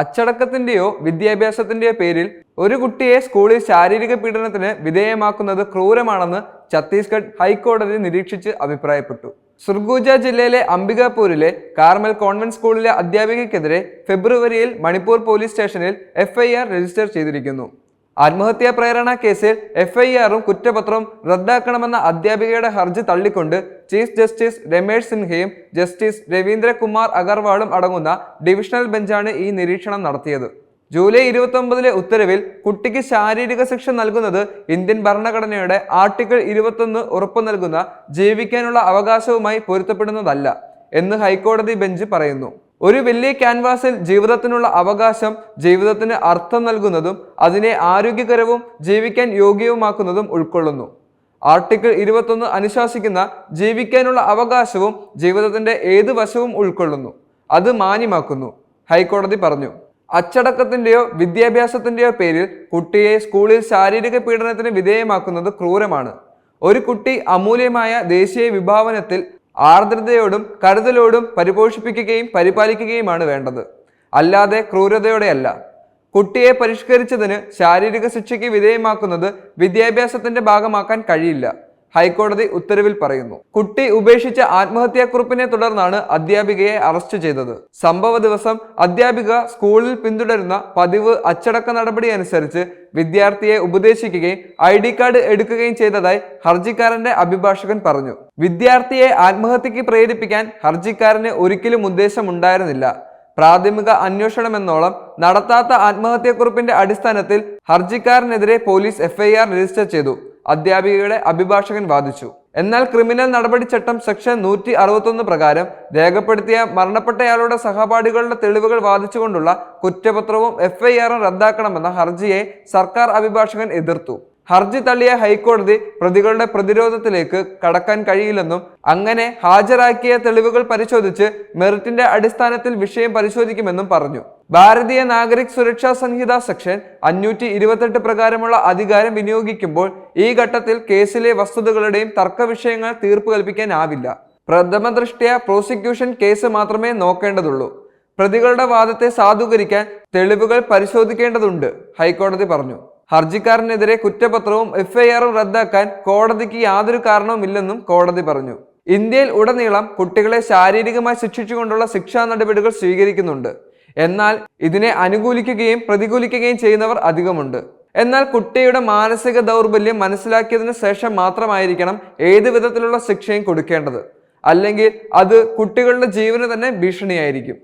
അച്ചടക്കത്തിന്റെയോ വിദ്യാഭ്യാസത്തിന്റെയോ പേരിൽ ഒരു കുട്ടിയെ സ്കൂളിൽ ശാരീരിക പീഡനത്തിന് വിധേയമാക്കുന്നത് ക്രൂരമാണെന്ന് ഛത്തീസ്ഗഡ് ഹൈക്കോടതി നിരീക്ഷിച്ച് അഭിപ്രായപ്പെട്ടു. സുർഗൂജ ജില്ലയിലെ അംബികാപൂരിലെ കാർമൽ കോൺവെന്റ് സ്കൂളിലെ അധ്യാപികയ്ക്കെതിരെ ഫെബ്രുവരിയിൽ മണിപ്പൂർ പോലീസ് സ്റ്റേഷനിൽ FIR രജിസ്റ്റർ ചെയ്തിരിക്കുന്നു. ആത്മഹത്യാ പ്രേരണ കേസിൽ FIRഉം കുറ്റപത്രവും റദ്ദാക്കണമെന്ന അധ്യാപികയുടെ ഹർജി തള്ളിക്കൊണ്ട് ചീഫ് ജസ്റ്റിസ് രമേഷ് സിൻഹയും ജസ്റ്റിസ് രവീന്ദ്രകുമാർ അഗർവാളും അടങ്ങുന്ന ഡിവിഷണൽ ബെഞ്ചാണ് ഈ നിരീക്ഷണം നടത്തിയത്. ജൂലൈ 29 ഉത്തരവിൽ കുട്ടിക്ക് ശാരീരിക ശിക്ഷ നൽകുന്നത് ഇന്ത്യൻ ഭരണഘടനയുടെ ആർട്ടിക്കിൾ 21 ഉറപ്പു നൽകുന്ന ജീവിക്കാനുള്ള അവകാശവുമായി പൊരുത്തപ്പെടുന്നതല്ല എന്ന് ഹൈക്കോടതി ബെഞ്ച് പറയുന്നു. ഒരു വലിയ ക്യാൻവാസിൽ ജീവിതത്തിനുള്ള അവകാശം ജീവിതത്തിന് അർത്ഥം നൽകുന്നതും അതിനെ ആരോഗ്യകരവും ജീവിക്കാൻ യോഗ്യവുമാക്കുന്നതും ഉൾക്കൊള്ളുന്നു. ആർട്ടിക്കിൾ 21 അനുശാസിക്കുന്ന ജീവിക്കാനുള്ള അവകാശവും ജീവിതത്തിന്റെ ഏത് വശവും ഉൾക്കൊള്ളുന്നു, അത് മാന്യമാക്കുന്നു, ഹൈക്കോടതി പറഞ്ഞു. അച്ചടക്കത്തിന്റെയോ വിദ്യാഭ്യാസത്തിന്റെയോ പേരിൽ കുട്ടിയെ സ്കൂളിൽ ശാരീരിക പീഡനത്തിന് വിധേയമാക്കുന്നത് ക്രൂരമാണ്. ഒരു കുട്ടി അമൂല്യമായ ദേശീയ വിഭാവനത്തിൽ ആർദ്രതയോടും കരുതലോടും പരിപോഷിപ്പിക്കുകയും പരിപാലിക്കുകയുമാണ് വേണ്ടത്, അല്ലാതെ ക്രൂരതയോടെയല്ല. കുട്ടിയെ പരിഷ്കരിച്ചതിന് ശാരീരിക ശിക്ഷയ്ക്ക് വിധേയമാക്കുന്നത് വിദ്യാഭ്യാസത്തിന്റെ ഭാഗമാക്കാൻ കഴിയില്ല, ഹൈക്കോടതി ഉത്തരവിൽ പറയുന്നു. കുട്ടി ഉപേക്ഷിച്ച ആത്മഹത്യാക്കുറിപ്പിനെ തുടർന്നാണ് അധ്യാപികയെ അറസ്റ്റ് ചെയ്തത്. സംഭവ ദിവസം അധ്യാപിക സ്കൂളിൽ പിന്തുടരുന്ന പതിവ് അച്ചടക്ക നടപടി അനുസരിച്ച് വിദ്യാർത്ഥിയെ ഉപദേശിക്കുകയും ID കാർഡ് എടുക്കുകയും ചെയ്തതായി ഹർജിക്കാരന്റെ അഭിഭാഷകൻ പറഞ്ഞു. വിദ്യാർത്ഥിയെ ആത്മഹത്യക്ക് പ്രേരിപ്പിക്കാൻ ഹർജിക്കാരന് ഒരിക്കലും ഉദ്ദേശമുണ്ടായിരുന്നില്ല. പ്രാഥമിക അന്വേഷണമെന്നോളം നടത്താത്ത ആത്മഹത്യാക്കുറിപ്പിന്റെ അടിസ്ഥാനത്തിൽ ഹർജിക്കാരനെതിരെ പോലീസ് FIR രജിസ്റ്റർ ചെയ്തു, അധ്യാപികയുടെ അഭിഭാഷകൻ വാദിച്ചു. എന്നാൽ ക്രിമിനൽ നടപടിച്ചട്ടം സെക്ഷൻ 161 പ്രകാരം രേഖപ്പെടുത്തിയ മരണപ്പെട്ടയാളുടെ സഹപാഠികളുടെ തെളിവുകൾ വാദിച്ചുകൊണ്ടുള്ള കുറ്റപത്രവും FIRഉം റദ്ദാക്കണമെന്ന ഹർജിയെ സർക്കാർ അഭിഭാഷകൻ എതിർത്തു. ഹർജി തള്ളിയ ഹൈക്കോടതി പ്രതികളുടെ പ്രതിരോധത്തിലേക്ക് കടക്കാൻ കഴിയില്ലെന്നും അങ്ങനെ ഹാജരാക്കിയ തെളിവുകൾ പരിശോധിച്ച് മെറിറ്റിന്റെ അടിസ്ഥാനത്തിൽ വിഷയം പരിശോധിക്കുമെന്നും പറഞ്ഞു. ഭാരതീയ നാഗരിക് സുരക്ഷാ സംഹിത സെക്ഷൻ 528 പ്രകാരമുള്ള അധികാരം വിനിയോഗിക്കുമ്പോൾ ഈ ഘട്ടത്തിൽ കേസിലെ വസ്തുതകളുടെയും തർക്ക വിഷയങ്ങൾ തീർപ്പ് കൽപ്പിക്കാനാവില്ല. പ്രഥമ ദൃഷ്ട്യാ പ്രോസിക്യൂഷൻ കേസ് മാത്രമേ നോക്കേണ്ടതുള്ളൂ. പ്രതികളുടെ വാദത്തെ സാധൂകരിക്കാൻ തെളിവുകൾ പരിശോധിക്കേണ്ടതുണ്ട്, ഹൈക്കോടതി പറഞ്ഞു. ഹർജിക്കാരനെതിരെ കുറ്റപത്രവും FIRഉം റദ്ദാക്കാൻ കോടതിക്ക് യാതൊരു കാരണവുമില്ലെന്നും കോടതി പറഞ്ഞു. ഇന്ത്യയിൽ ഉടനീളം കുട്ടികളെ ശാരീരികമായി ശിക്ഷിച്ചുകൊണ്ടുള്ള ശിക്ഷാ നടപടികൾ സ്വീകരിക്കുന്നുണ്ട്. എന്നാൽ ഇതിനെ അനുകൂലിക്കുകയും പ്രതികൂലിക്കുകയും ചെയ്യുന്നവർ അധികമുണ്ട്. എന്നാൽ കുട്ടിയുടെ മാനസിക ദൗർബല്യം മനസ്സിലാക്കിയതിനു ശേഷം മാത്രമായിരിക്കണം ഏത് വിധത്തിലുള്ള ശിക്ഷയും കൊടുക്കേണ്ടത്, അല്ലെങ്കിൽ അത് കുട്ടികളുടെ ജീവന് തന്നെ ഭീഷണിയായിരിക്കും.